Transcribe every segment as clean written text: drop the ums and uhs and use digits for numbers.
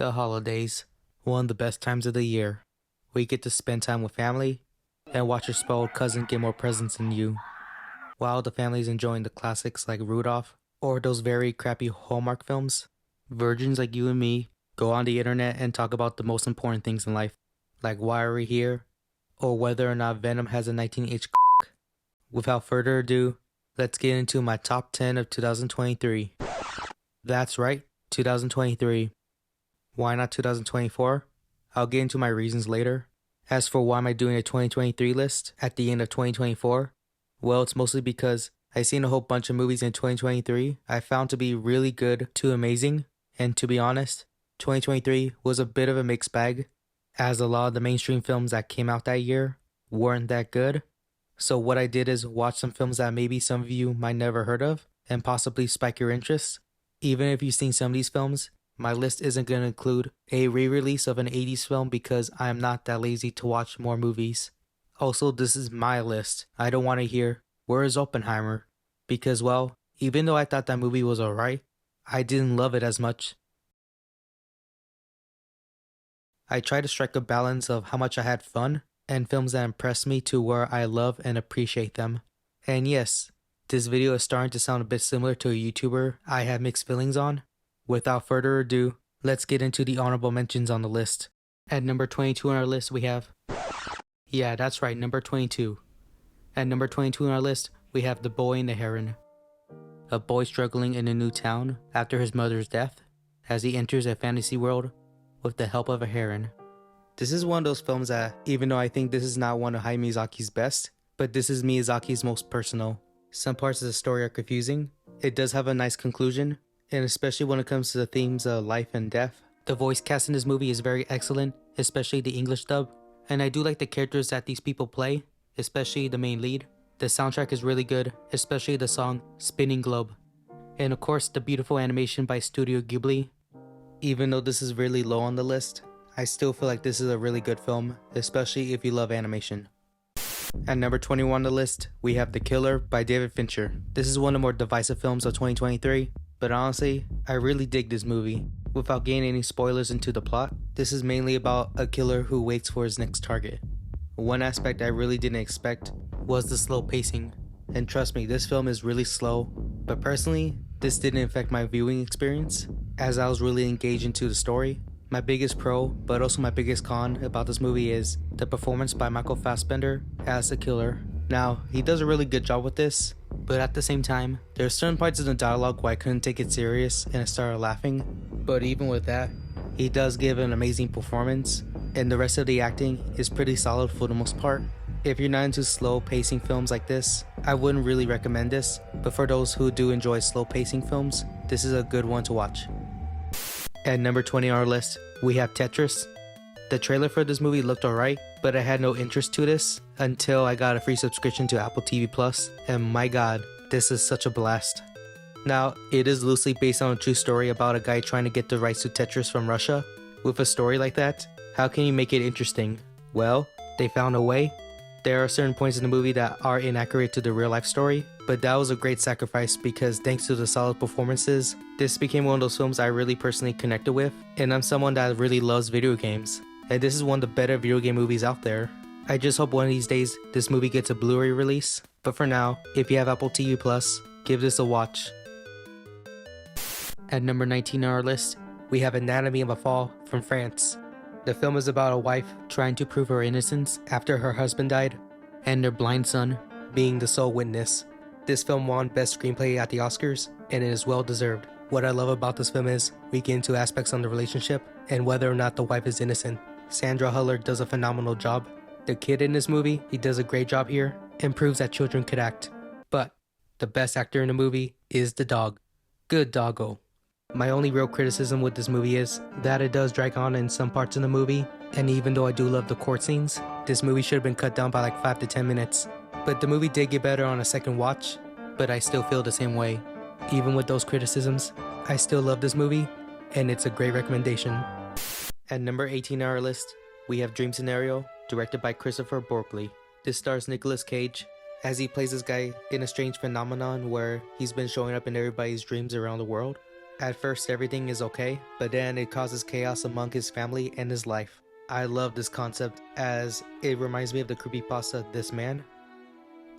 The holidays, one of the best times of the year. We get to spend time with family and watch your spoiled cousin get more presents than you, while the family's enjoying the classics like Rudolph or those very crappy Hallmark films. Virgins like you and me go on the internet and talk about the most important things in life, like why are we here, or whether or not Venom has a 19-inch cock. Without further ado, let's get into my top 10 of 2023. That's right, 2023. Why not 2024? I'll get into my reasons later. As for why am I doing a 2023 list at the end of 2024? Well, it's mostly because I've seen a whole bunch of movies in 2023 I found to be really good to amazing, and to be honest, 2023 was a bit of a mixed bag, as a lot of the mainstream films that came out that year weren't that good. So what I did is watch some films that maybe some of you might never heard of and possibly spike your interest. Even if you've seen some of these films, my list isn't going to include a re-release of an 80s film because I'm not that lazy to watch more movies. Also, this is my list. I don't want to hear, where is Oppenheimer? Because, well, even though I thought that movie was alright, I didn't love it as much. I try to strike a balance of how much I had fun and films that impressed me to where I love and appreciate them. And yes, this video is starting to sound a bit similar to a YouTuber I have mixed feelings on. Without further ado, let's get into the honorable mentions on the list. At number 22 on our list we have... Yeah, that's right, number 22. At number 22 on our list, we have The Boy and the Heron. A boy struggling in a new town after his mother's death, as he enters a fantasy world with the help of a heron. This is one of those films that, even though I think this is not one of Hayao Miyazaki's best, but this is Miyazaki's most personal. Some parts of the story are confusing. It does have a nice conclusion, and especially when it comes to the themes of life and death. The voice cast in this movie is very excellent, especially the English dub, and I do like the characters that these people play, especially the main lead. The soundtrack is really good, especially the song Spinning Globe. And of course, the beautiful animation by Studio Ghibli. Even though this is really low on the list, I still feel like this is a really good film, especially if you love animation. At number 21 on the list, we have The Killer by David Fincher. This is one of the more divisive films of 2023, but honestly, I really dig this movie. Without getting any spoilers into the plot, this is mainly about a killer who waits for his next target. One aspect I really didn't expect was the slow pacing, and trust me, this film is really slow, but personally, this didn't affect my viewing experience, as I was really engaged into the story. My biggest pro, but also my biggest con about this movie is the performance by Michael Fassbender as the killer. Now, he does a really good job with this, but at the same time, there are certain parts of the dialogue where I couldn't take it serious and I started laughing. But even with that, he does give an amazing performance, and the rest of the acting is pretty solid for the most part. If you're not into slow pacing films like this, I wouldn't really recommend this, but for those who do enjoy slow pacing films, this is a good one to watch. At number 20 on our list, we have Tetris. The trailer for this movie looked alright, but I had no interest to this until I got a free subscription to Apple TV Plus, and my god, this is such a blast. Now, it is loosely based on a true story about a guy trying to get the rights to Tetris from Russia. With a story like that, how can you make it interesting? Well, they found a way. There are certain points in the movie that are inaccurate to the real life story, but that was a great sacrifice because thanks to the solid performances, this became one of those films I really personally connected with, and I'm someone that really loves video games, and this is one of the better video game movies out there. I just hope one of these days this movie gets a Blu-ray release, but for now, if you have Apple TV Plus, give this a watch. At number 19 on our list, we have Anatomy of a Fall from France. The film is about a wife trying to prove her innocence after her husband died, and their blind son being the sole witness. This film won Best Screenplay at the Oscars, and it is well deserved. What I love about this film is we get into aspects on the relationship and whether or not the wife is innocent. Sandra Hüller does a phenomenal job. The kid in this movie, he does a great job here and proves that children could act. But the best actor in the movie is the dog. Good doggo. My only real criticism with this movie is that it does drag on in some parts of the movie, and even though I do love the court scenes, this movie should have been cut down by like 5 to 10 minutes. But the movie did get better on a second watch, but I still feel the same way. Even with those criticisms, I still love this movie, and it's a great recommendation. At number 18 on our list, we have Dream Scenario, directed by Christopher Borkley. This stars Nicolas Cage, as he plays this guy in a strange phenomenon where he's been showing up in everybody's dreams around the world. At first everything is okay, but then it causes chaos among his family and his life. I love this concept as it reminds me of the creepypasta This Man.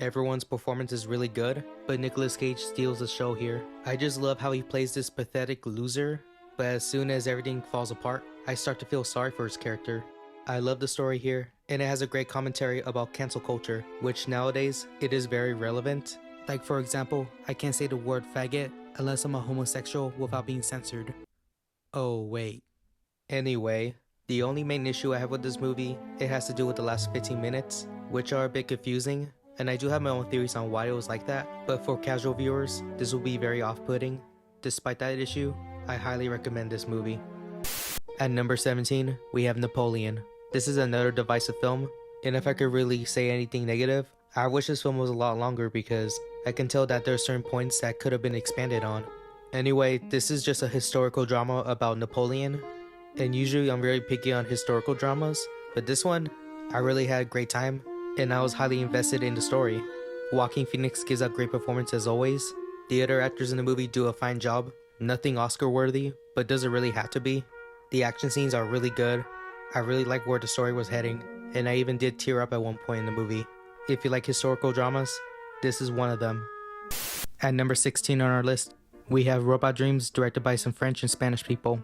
Everyone's performance is really good, but Nicolas Cage steals the show here. I just love how he plays this pathetic loser, but as soon as everything falls apart, I start to feel sorry for his character. I love the story here, and it has a great commentary about cancel culture, which nowadays, it is very relevant. Like for example, I can't say the word faggot unless I'm a homosexual without being censored. Oh wait. Anyway, the only main issue I have with this movie, it has to do with the last 15 minutes, which are a bit confusing, and I do have my own theories on why it was like that, but for casual viewers, this will be very off-putting. Despite that issue, I highly recommend this movie. At number 17, we have Napoleon. This is another divisive film, and if I could really say anything negative, I wish this film was a lot longer because I can tell that there are certain points that could have been expanded on. Anyway, this is just a historical drama about Napoleon, and usually I'm very picky on historical dramas, but this one, I really had a great time, and I was highly invested in the story. Joaquin Phoenix gives a great performance as always. The other actors in the movie do a fine job, nothing Oscar worthy, but doesn't really have to be. The action scenes are really good. I really like where the story was heading, and I even did tear up at one point in the movie. If you like historical dramas, this is one of them. At number 16 on our list, we have Robot Dreams, directed by some French and Spanish people.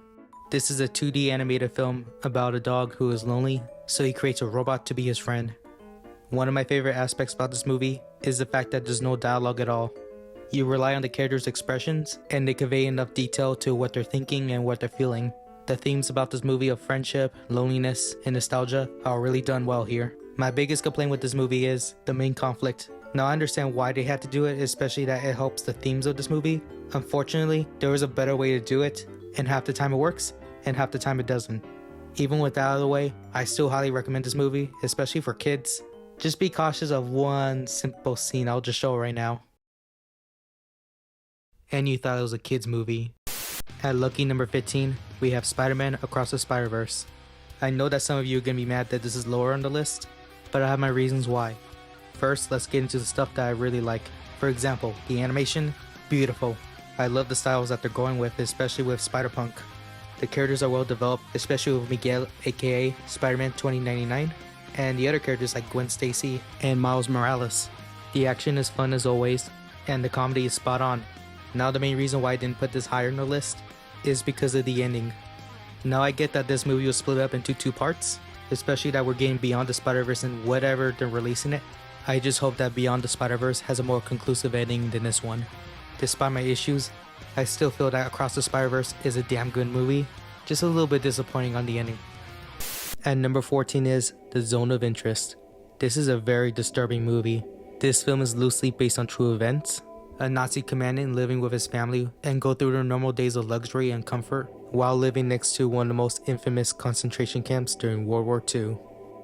This is a 2D animated film about a dog who is lonely, so he creates a robot to be his friend. One of my favorite aspects about this movie is the fact that there's no dialogue at all. You rely on the characters' expressions, and they convey enough detail to what they're thinking and what they're feeling. The themes about this movie of friendship, loneliness, and nostalgia are really done well here. My biggest complaint with this movie is the main conflict. Now I understand why they had to do it, especially that it helps the themes of this movie. Unfortunately, there was a better way to do it, and half the time it works, and half the time it doesn't. Even with that out of the way, I still highly recommend this movie, especially for kids. Just be cautious of one simple scene I'll just show right now. And you thought it was a kids movie. At lucky number 15, we have Spider-Man Across the Spiderverse. I know that some of you are gonna be mad that this is lower on the list, but I have my reasons why. First, let's get into the stuff that I really like. For example, the animation, beautiful. I love the styles that they're going with, especially with Spider-Punk. The characters are well developed, especially with Miguel aka Spider-Man 2099, and the other characters like Gwen Stacy and Miles Morales. The action is fun as always, and the comedy is spot on. Now the main reason why I didn't put this higher on the list is because of the ending. Now I get that this movie was split up into 2 parts, especially that we're getting Beyond the Spider-Verse and whatever they're releasing it. I just hope that Beyond the Spider-Verse has a more conclusive ending than this one. Despite my issues, I still feel that Across the Spider-Verse is a damn good movie, just a little bit disappointing on the ending. At number 14 is The Zone of Interest. This is a very disturbing movie. This film is loosely based on true events. A Nazi commandant living with his family and go through their normal days of luxury and comfort while living next to one of the most infamous concentration camps during World War II.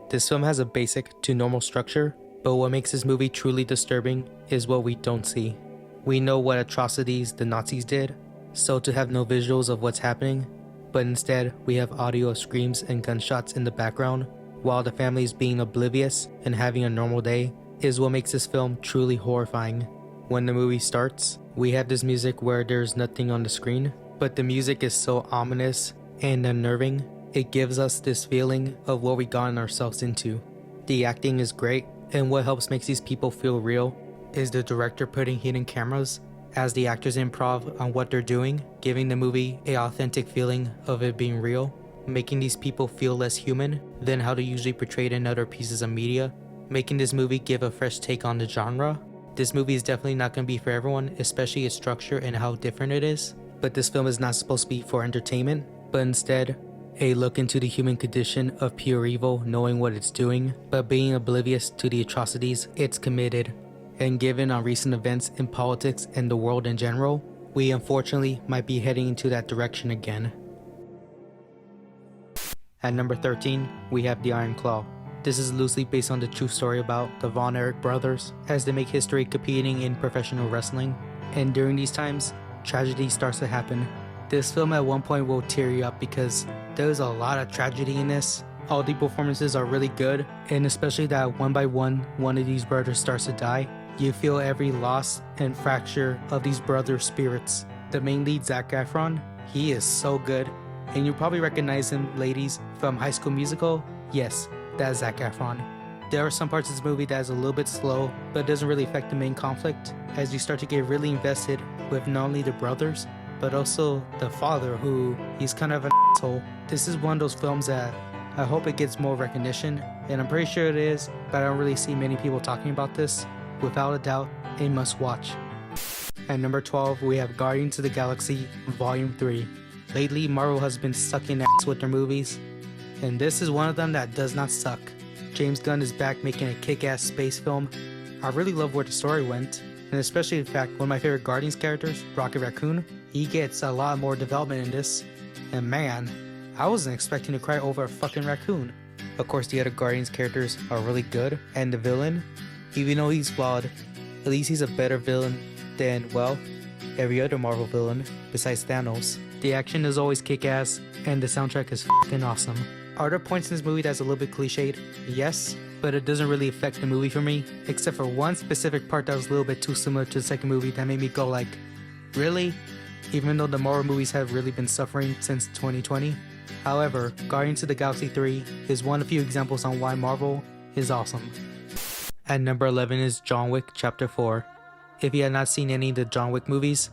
This film has a basic to normal structure, but what makes this movie truly disturbing is what we don't see. We know what atrocities the Nazis did, so to have no visuals of what's happening, but instead we have audio of screams and gunshots in the background while the family is being oblivious and having a normal day is what makes this film truly horrifying. When the movie starts, we have this music where there's nothing on the screen, but the music is so ominous and unnerving, it gives us this feeling of what we gotten ourselves into. The acting is great, and what helps makes these people feel real is the director putting hidden cameras as the actors improv on what they're doing, giving the movie an authentic feeling of it being real, making these people feel less human than how they usually portrayed in other pieces of media, making this movie give a fresh take on the genre. This movie is definitely not going to be for everyone, especially its structure and how different it is. But this film is not supposed to be for entertainment, but instead, a look into the human condition of pure evil, knowing what it's doing, but being oblivious to the atrocities it's committed. And given on recent events in politics and the world in general, we unfortunately might be heading into that direction again. At number 13, we have The Iron Claw. This is loosely based on the true story about the Von Erich brothers as they make history competing in professional wrestling. And during these times, tragedy starts to happen. This film at one point will tear you up because there's a lot of tragedy in this. All the performances are really good, and especially that one by one of these brothers starts to die. You feel every loss and fracture of these brothers' spirits. The main lead, Zac Efron, he is so good. And you probably recognize him, ladies, from High School Musical. Yes, that's Zac Efron. There are some parts of this movie that is a little bit slow, but it doesn't really affect the main conflict, as you start to get really invested with not only the brothers, but also the father, who he's kind of an asshole. This is one of those films that I hope it gets more recognition, and I'm pretty sure it is, but I don't really see many people talking about this. Without a doubt, a must watch. At number 12, we have Guardians of the Galaxy Volume 3. Lately, Marvel has been sucking ass with their movies, and this is one of them that does not suck. James Gunn is back making a kick-ass space film. I really love where the story went, and especially the fact one of my favorite Guardians characters, Rocket Raccoon, he gets a lot more development in this. And man, I wasn't expecting to cry over a fucking raccoon. Of course, the other Guardians characters are really good, and the villain, even though he's flawed, at least he's a better villain than, well, every other Marvel villain besides Thanos. The action is always kick-ass, and the soundtrack is fucking awesome. Are there points in this movie that's a little bit cliched? Yes, but it doesn't really affect the movie for me, except for one specific part that was a little bit too similar to the second movie that made me go like, really? Even though the Marvel movies have really been suffering since 2020. However, Guardians of the Galaxy 3 is one of few examples on why Marvel is awesome. At number 11 is John Wick Chapter 4. If you have not seen any of the John Wick movies,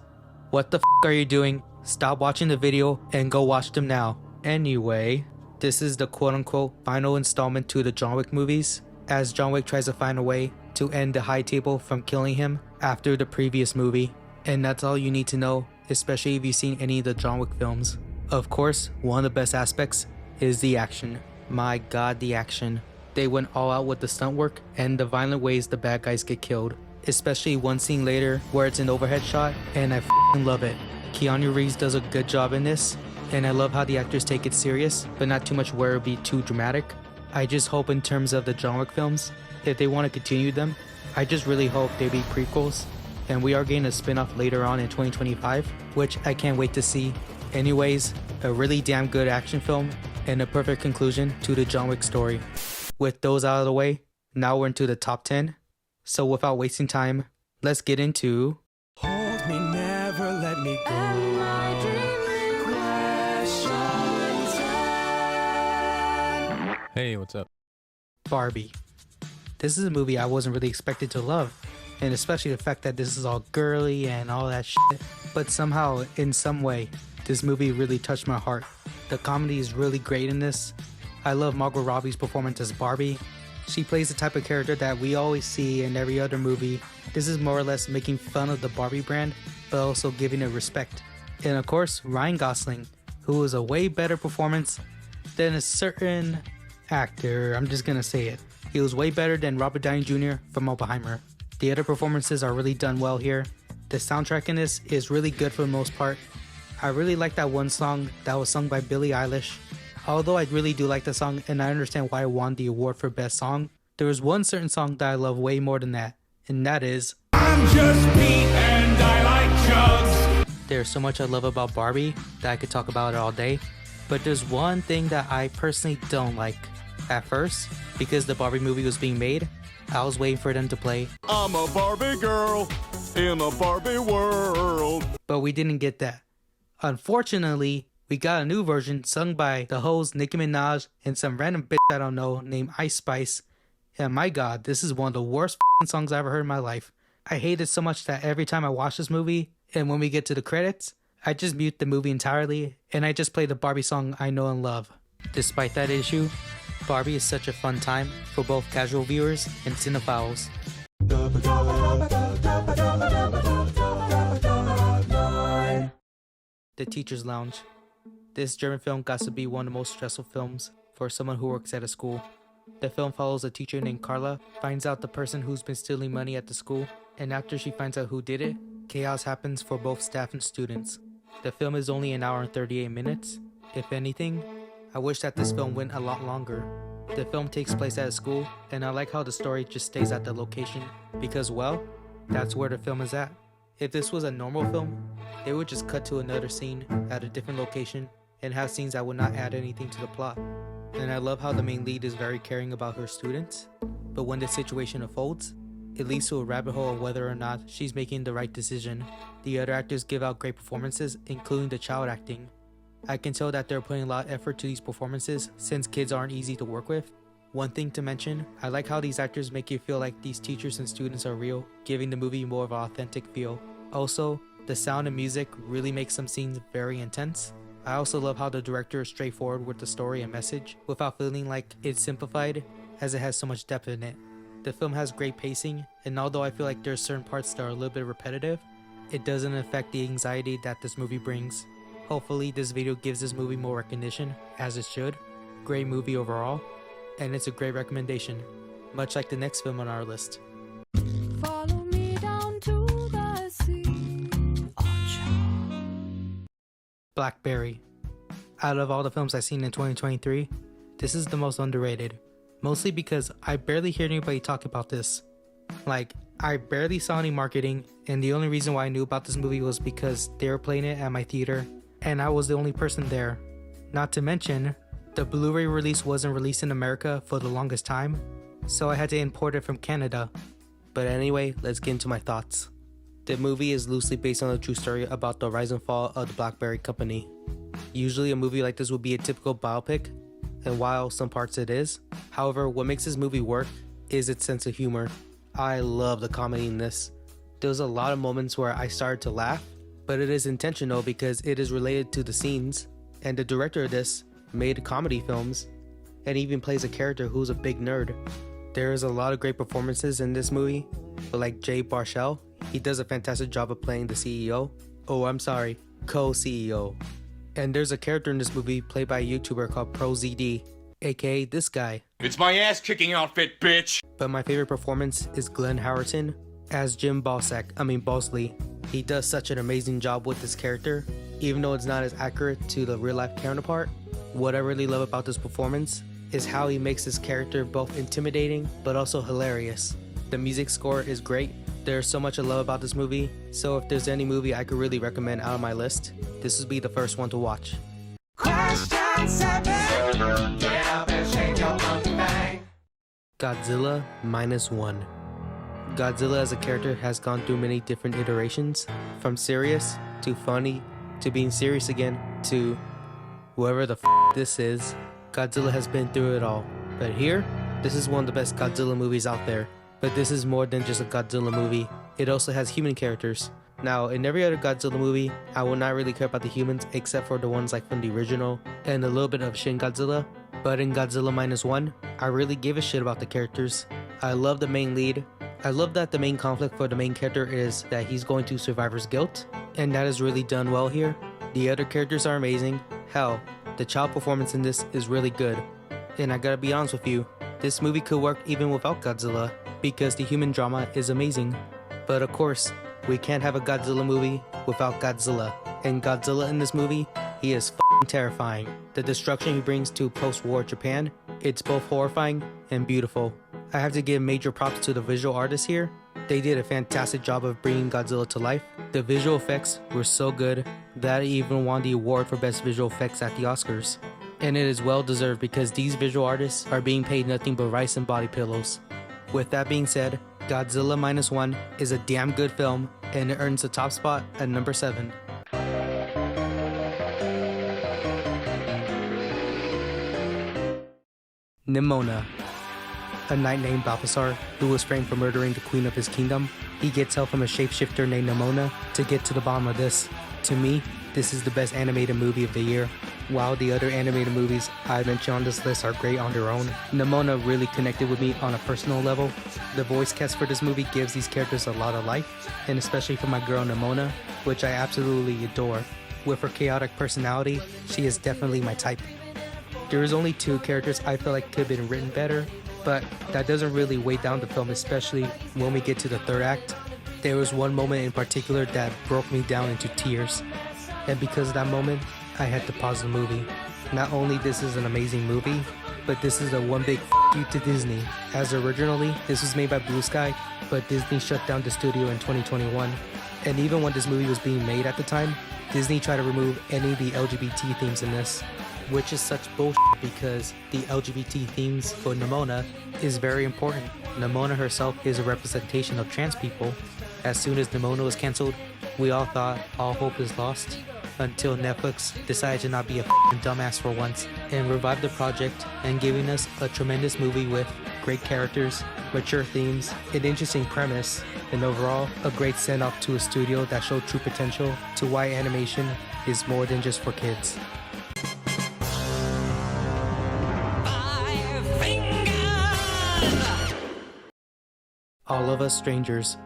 what the f are you doing? Stop watching the video and go watch them now. Anyway, this is the quote-unquote final installment to the John Wick movies, as John Wick tries to find a way to end the High Table from killing him after the previous movie. And that's all you need to know, especially if you've seen any of the John Wick films. Of course, one of the best aspects is the action. My god, the action. They went all out with the stunt work and the violent ways the bad guys get killed. Especially one scene later where it's an overhead shot, and I f***ing love it. Keanu Reeves does a good job in this, and I love how the actors take it serious, but not too much where it be too dramatic. I just hope in terms of the John Wick films, if they want to continue them, I just really hope they be prequels, and we are getting a spin-off later on in 2025, which I can't wait to see. Anyways, a really damn good action film, and a perfect conclusion to the John Wick story. With those out of the way, now we're into the top 10. So without wasting time, let's get into Hold me, never let me go. Hey, what's up? Barbie. This is a movie I wasn't really expected to love, and especially the fact that this is all girly and all that shit. But somehow, in some way, this movie really touched my heart. The comedy is really great in this. I love Margot Robbie's performance as Barbie. She plays the type of character that we always see in every other movie. This is more or less making fun of the Barbie brand, but also giving it respect. And of course, Ryan Gosling, who is a way better performance than a certain actor. I'm just gonna say it. He was way better than Robert Downey Jr. from Oppenheimer. The other performances are really done well here. The soundtrack in this is really good for the most part. I really like that one song that was sung by Billie Eilish. Although I really do like the song and I understand why it won the award for best song, there is one certain song that I love way more than that, and that is I'm just Pete and I like jugs. There's so much I love about Barbie that I could talk about it all day, but there's one thing that I personally don't like. At first, because the Barbie movie was being made, I was waiting for them to play I'm a Barbie girl in a Barbie world. but we didn't get that. Unfortunately, we got a new version sung by the hoes Nicki Minaj and some random bitch I don't know named Ice Spice. And my god, this is one of the worst songs I ever heard in my life. I hate it so much that every time I watch this movie, and when we get to the credits, I just mute the movie entirely, and I just play the Barbie song I know and love. Despite that issue, Barbie is such a fun time for both casual viewers and cinephiles. The Teacher's Lounge. This German film got to be one of the most stressful films for someone who works at a school. The film follows a teacher named Carla, finds out the person who's been stealing money at the school, and after she finds out who did it, chaos happens for both staff and students. The film is only an hour and 38 minutes. If anything, I wish that this film went a lot longer. The film takes place at a school, and I like how the story just stays at the location, because well, that's where the film is at. If this was a normal film, they would just cut to another scene at a different location and have scenes that would not add anything to the plot. And I love how the main lead is very caring about her students, but when the situation unfolds, it leads to a rabbit hole of whether or not she's making the right decision. The other actors give out great performances, including the child acting. I can tell that they're putting a lot of effort to these performances since kids aren't easy to work with. One thing to mention, I like how these actors make you feel like these teachers and students are real, giving the movie more of an authentic feel. Also, the sound and music really make some scenes very intense. I also love how the director is straightforward with the story and message without feeling like it's simplified, as it has so much depth in it. The film has great pacing, and although I feel like there are certain parts that are a little bit repetitive, it doesn't affect the anxiety that this movie brings. Hopefully this video gives this movie more recognition, as it should. Great movie overall, and it's a great recommendation, much like the next film on our list. Follow me down to the sea. Blackberry. Out of all the films I've seen in 2023, this is the most underrated. Mostly because I barely hear anybody talk about this. Like, I barely saw any marketing, and the only reason why I knew about this movie was because they were playing it at my theater, and I was the only person there. Not to mention, the Blu-ray release wasn't released in America for the longest time, so I had to import it from Canada. But anyway, let's get into my thoughts. The movie is loosely based on a true story about the rise and fall of the Blackberry company. Usually a movie like this would be a typical biopic, and while some parts it is, however, what makes this movie work is its sense of humor. I love the comedy in this. There was a lot of moments where I started to laugh, but it is intentional because it is related to the scenes, and the director of this made comedy films, and even plays a character who's a big nerd. There is a lot of great performances in this movie, but like Jay Baruchel, he does a fantastic job of playing the CEO. Oh, I'm sorry, co-CEO. And there's a character in this movie played by a YouTuber called ProZD, aka this guy. It's my ass-kicking outfit, bitch! But my favorite performance is Glenn Howerton as Jim Bosley. He does such an amazing job with this character, even though it's not as accurate to the real-life counterpart. What I really love about this performance is how he makes this character both intimidating but also hilarious. The music score is great. There's so much I love about this movie, so if there's any movie I could really recommend out of my list, this would be the first one to watch. Question 7. Get up and shake your monkey bang. Godzilla -1. Godzilla as a character has gone through many different iterations, from serious to funny to being serious again to whoever the this is. Godzilla has been through it all, but here, this is one of the best Godzilla movies out there. But this is more than just a Godzilla movie, it also has human characters. Now, in every other Godzilla movie, I will not really care about the humans except for the ones like from the original and a little bit of Shin Godzilla. But in Godzilla -1, I really give a shit about the characters. I love the main lead. I love that the main conflict for the main character is that he's going to survivor's guilt, and that is really done well here. The other characters are amazing. Hell, the child performance in this is really good. And I gotta be honest with you, this movie could work even without Godzilla, because the human drama is amazing. But of course, we can't have a Godzilla movie without Godzilla. And Godzilla in this movie, he is f***ing terrifying. The destruction he brings to post-war Japan, it's both horrifying and beautiful. I have to give major props to the visual artists here. They did a fantastic job of bringing Godzilla to life. The visual effects were so good that it even won the award for best visual effects at the Oscars. And it is well deserved because these visual artists are being paid nothing but rice and body pillows. With that being said, Godzilla -1 is a damn good film, and it earns the top spot at number 7. Neona. A knight named Balthasar, who was framed for murdering the queen of his kingdom. He gets help from a shapeshifter named Neona to get to the bottom of this. To me, this is the best animated movie of the year. While the other animated movies I mentioned on this list are great on their own, Neona really connected with me on a personal level. The voice cast for this movie gives these characters a lot of life, and especially for my girl Neona, which I absolutely adore. With her chaotic personality, she is definitely my type. There is only 2 characters I feel like could have been written better, but that doesn't really weigh down the film, especially when we get to the 3rd act. There was one moment in particular that broke me down into tears, and because of that moment, I had to pause the movie. Not only this is an amazing movie, but this is a one big f*** you to Disney, as originally this was made by Blue Sky, but Disney shut down the studio in 2021. And even when this movie was being made at the time, Disney tried to remove any of the LGBT themes in this. which is such bullshit because the LGBT themes for Neona is very important. Neona herself is a representation of trans people. As soon as Neona was cancelled, we all thought all hope is lost until Netflix decided to not be a dumbass for once and revived the project and giving us a tremendous movie with great characters, mature themes, an interesting premise, and overall a great send-off to a studio that showed true potential to why animation is more than just for kids. All of Us Strangers.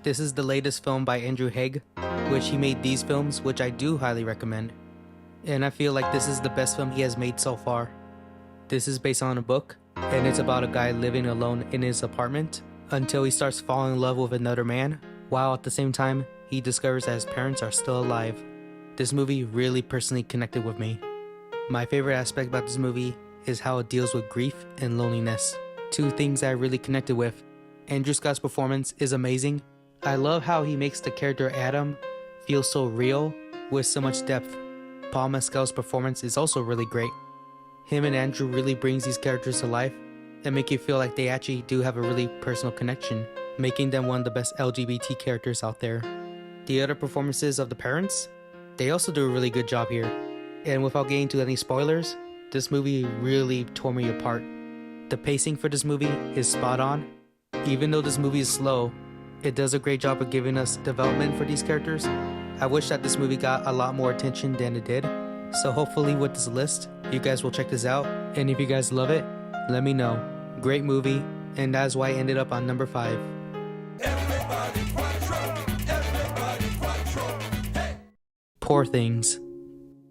This is the latest film by Andrew Haigh, which he made these films, which I do highly recommend. And I feel like this is the best film he has made so far. This is based on a book, and it's about a guy living alone in his apartment until he starts falling in love with another man, while at the same time, he discovers that his parents are still alive. This movie really personally connected with me. My favorite aspect about this movie is how it deals with grief and loneliness, two things I really connected with. Andrew Scott's performance is amazing. I love how he makes the character Adam feel so real with so much depth. Paul Mescal's performance is also really great. Him and Andrew really brings these characters to life and make you feel like they actually do have a really personal connection, making them one of the best LGBT characters out there. The other performances of the parents, they also do a really good job here. And without getting into any spoilers, this movie really tore me apart. The pacing for this movie is spot on. Even though this movie is slow, it does a great job of giving us development for these characters. I wish that this movie got a lot more attention than it did. So hopefully with this list, you guys will check this out. And if you guys love it, let me know. Great movie, and that's why I ended up on number 5. Poor Things.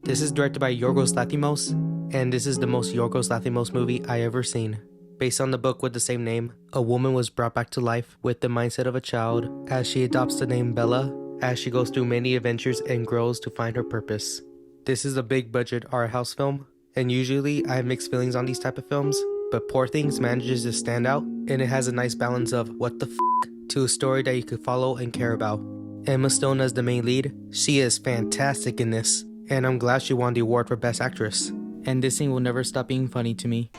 This is directed by Yorgos Lanthimos, and this is the most Yorgos Lanthimos movie I ever seen. Based on the book with the same name, a woman was brought back to life with the mindset of a child as she adopts the name Bella as she goes through many adventures and grows to find her purpose. This is a big budget art house film, and usually I have mixed feelings on these type of films, but Poor Things manages to stand out, and it has a nice balance of what the f*** to a story that you could follow and care about. Emma Stone as the main lead, she is fantastic in this, and I'm glad she won the award for Best Actress. And this scene will never stop being funny to me.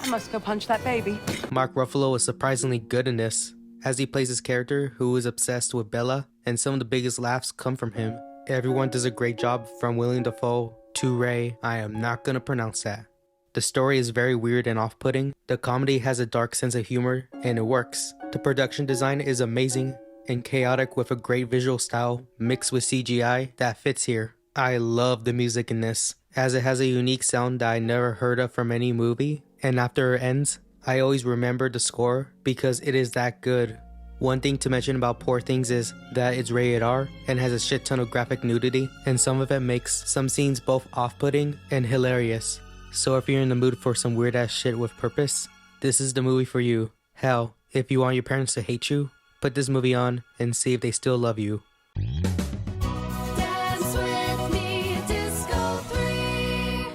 I must go punch that baby. Mark Ruffalo is surprisingly good in this, as he plays his character who is obsessed with Bella, and some of the biggest laughs come from him. Everyone does a great job, from Willem Dafoe to Ray. I am not gonna pronounce that. The story is very weird and off-putting. The comedy has a dark sense of humor, and it works. The production design is amazing and chaotic with a great visual style mixed with CGI that fits here. I love the music in this, as it has a unique sound that I never heard of from any movie, and after it ends, I always remember the score because it is that good. One thing to mention about Poor Things is that it's rated R and has a shit ton of graphic nudity, and some of it makes some scenes both off-putting and hilarious. So if you're in the mood for some weird ass shit with purpose, this is the movie for you. Hell, if you want your parents to hate you, put this movie on and see if they still love you. Dance with me, Disco 3.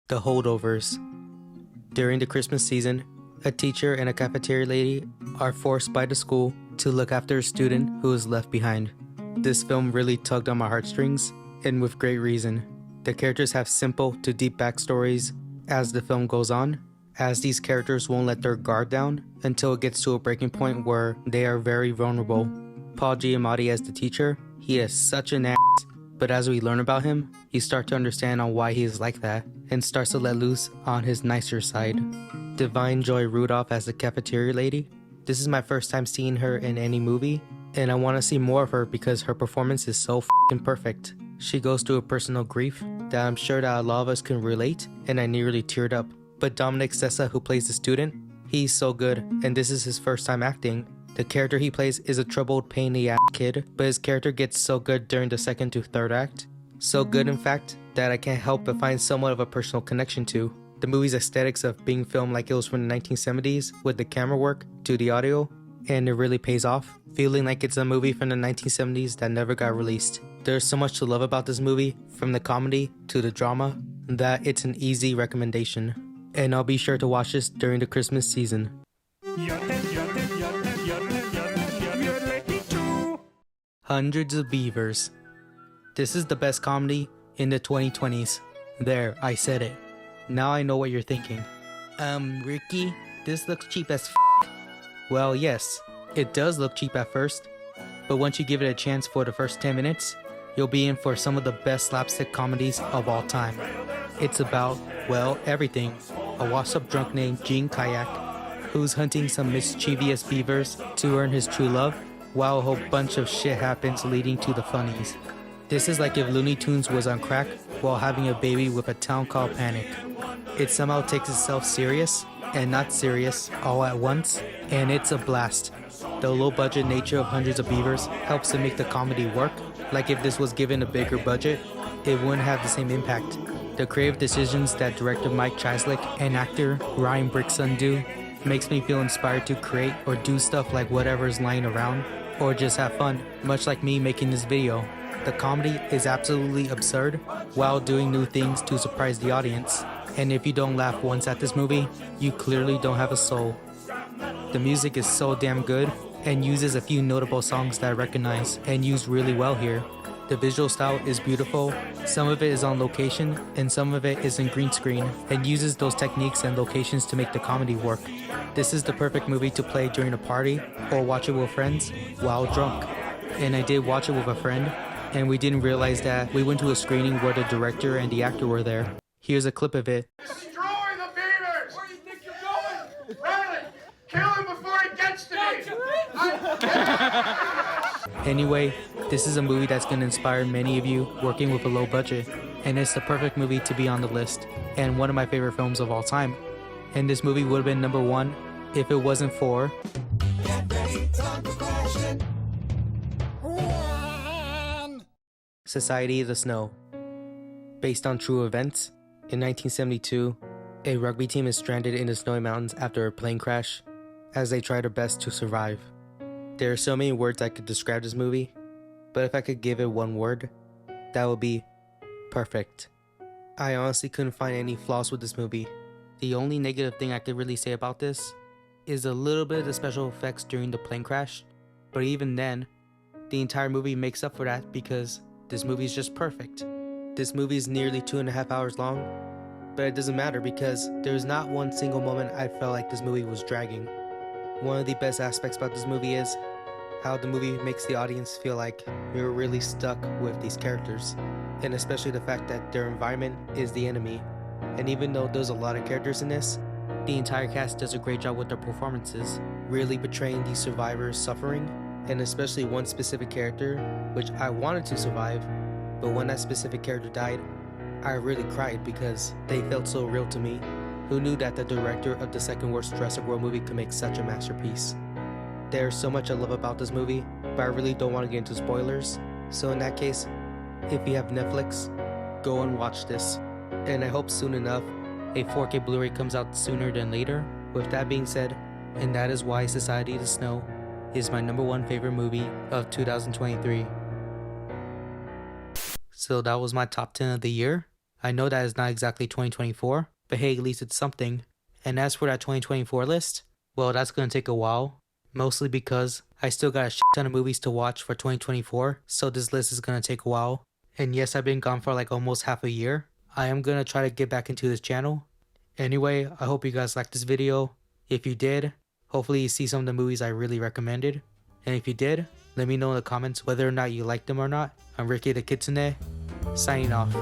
The Holdovers. During the Christmas season, a teacher and a cafeteria lady are forced by the school to look after a student who is left behind. This film really tugged on my heartstrings, and with great reason. The characters have simple to deep backstories as the film goes on, as these characters won't let their guard down until it gets to a breaking point where they are very vulnerable. Paul Giamatti as the teacher, he is such an ass, but as we learn about him, you start to understand on why he is like that, and starts to let loose on his nicer side. Divine Joy Rudolph as the cafeteria lady. This is my first time seeing her in any movie, and I want to see more of her because her performance is so f***ing perfect. She goes through a personal grief that I'm sure that a lot of us can relate, and I nearly teared up. But Dominic Sessa, who plays the student, he's so good, and this is his first time acting. The character he plays is a troubled, pain in the ass kid, but his character gets so good during the second to third act. So good, in fact, that I can't help but find somewhat of a personal connection to. The movie's aesthetics of being filmed like it was from the 1970s, with the camera work to the audio, and it really pays off, feeling like it's a movie from the 1970s that never got released. There's so much to love about this movie, from the comedy to the drama, that it's an easy recommendation. And I'll be sure to watch this during the Christmas season. Hundreds of Beavers. This is the best comedy in the 2020s. There, I said it. Now I know what you're thinking. Ricky, this looks cheap as f. Well, yes, it does look cheap at first, but once you give it a chance for the first 10 minutes, you'll be in for some of the best slapstick comedies of all time. It's about, well, everything. A washed-up drunk named Gene Kayak, who's hunting some mischievous beavers to earn his true love, while a whole bunch of shit happens leading to the funnies. This is like if Looney Tunes was on crack while having a baby with a town called Panic. It somehow takes itself serious and not serious all at once, and it's a blast. The low-budget nature of hundreds of beavers helps to make the comedy work. Like if this was given a bigger budget, it wouldn't have the same impact. The creative decisions that director Mike Cheslick and actor Ryan Brickson do makes me feel inspired to create or do stuff like whatever is lying around, or just have fun, much like me making this video. The comedy is absolutely absurd while doing new things to surprise the audience. And if you don't laugh once at this movie, you clearly don't have a soul. The music is so damn good and uses a few notable songs that I recognize and use really well here. The visual style is beautiful, some of it is on location and some of it is in green screen, and uses those techniques and locations to make the comedy work. This is the perfect movie to play during a party or watch it with friends while drunk. And I did watch it with a friend, and we didn't realize that we went to a screening where the director and the actor were there. Here's a clip of it. Destroy the Beavers! Where do you think you're going? Riley, kill him before he gets to me! Anyway, this is a movie that's going to inspire many of you working with a low budget, and it's the perfect movie to be on the list, and one of my favorite films of all time. And this movie would have been number one if it wasn't for Society of the Snow. Based on true events, in 1972, a rugby team is stranded in the snowy mountains after a plane crash as they try their best to survive. There are so many words I could describe this movie, but if I could give it one word, that would be perfect. I honestly couldn't find any flaws with this movie. The only negative thing I could really say about this is a little bit of the special effects during the plane crash, but even then, the entire movie makes up for that because this movie is just perfect. This movie is nearly 2.5 hours long, but it doesn't matter because there's not one single moment I felt like this movie was dragging. One of the best aspects about this movie is how the movie makes the audience feel like you're really stuck with these characters, and especially the fact that their environment is the enemy. And even though there's a lot of characters in this, the entire cast does a great job with their performances, really portraying these survivors' suffering, and especially one specific character, which I wanted to survive, but when that specific character died, I really cried because they felt so real to me. Who knew that the director of the second worst Jurassic World movie could make such a masterpiece? There's so much I love about this movie, but I really don't want to get into spoilers, so in that case, if you have Netflix, go and watch this. And I hope soon enough, a 4K Blu-ray comes out sooner than later. With that being said, and that is why Society of the Snow is my number one favorite movie of 2023. So that was my top 10 of the year. I know that is not exactly 2024, but hey, at least it's something. And as for that 2024 list, well, that's going to take a while. Mostly because I still got a shit ton of movies to watch for 2024, so this list is going to take a while. And yes, I've been gone for like almost half a year. I am going to try to get back into this channel. Anyway, I hope you guys liked this video. If you did, hopefully you see some of the movies I really recommended. And if you did, let me know in the comments whether or not you liked them or not. I'm Ricky the Kitsune, signing off.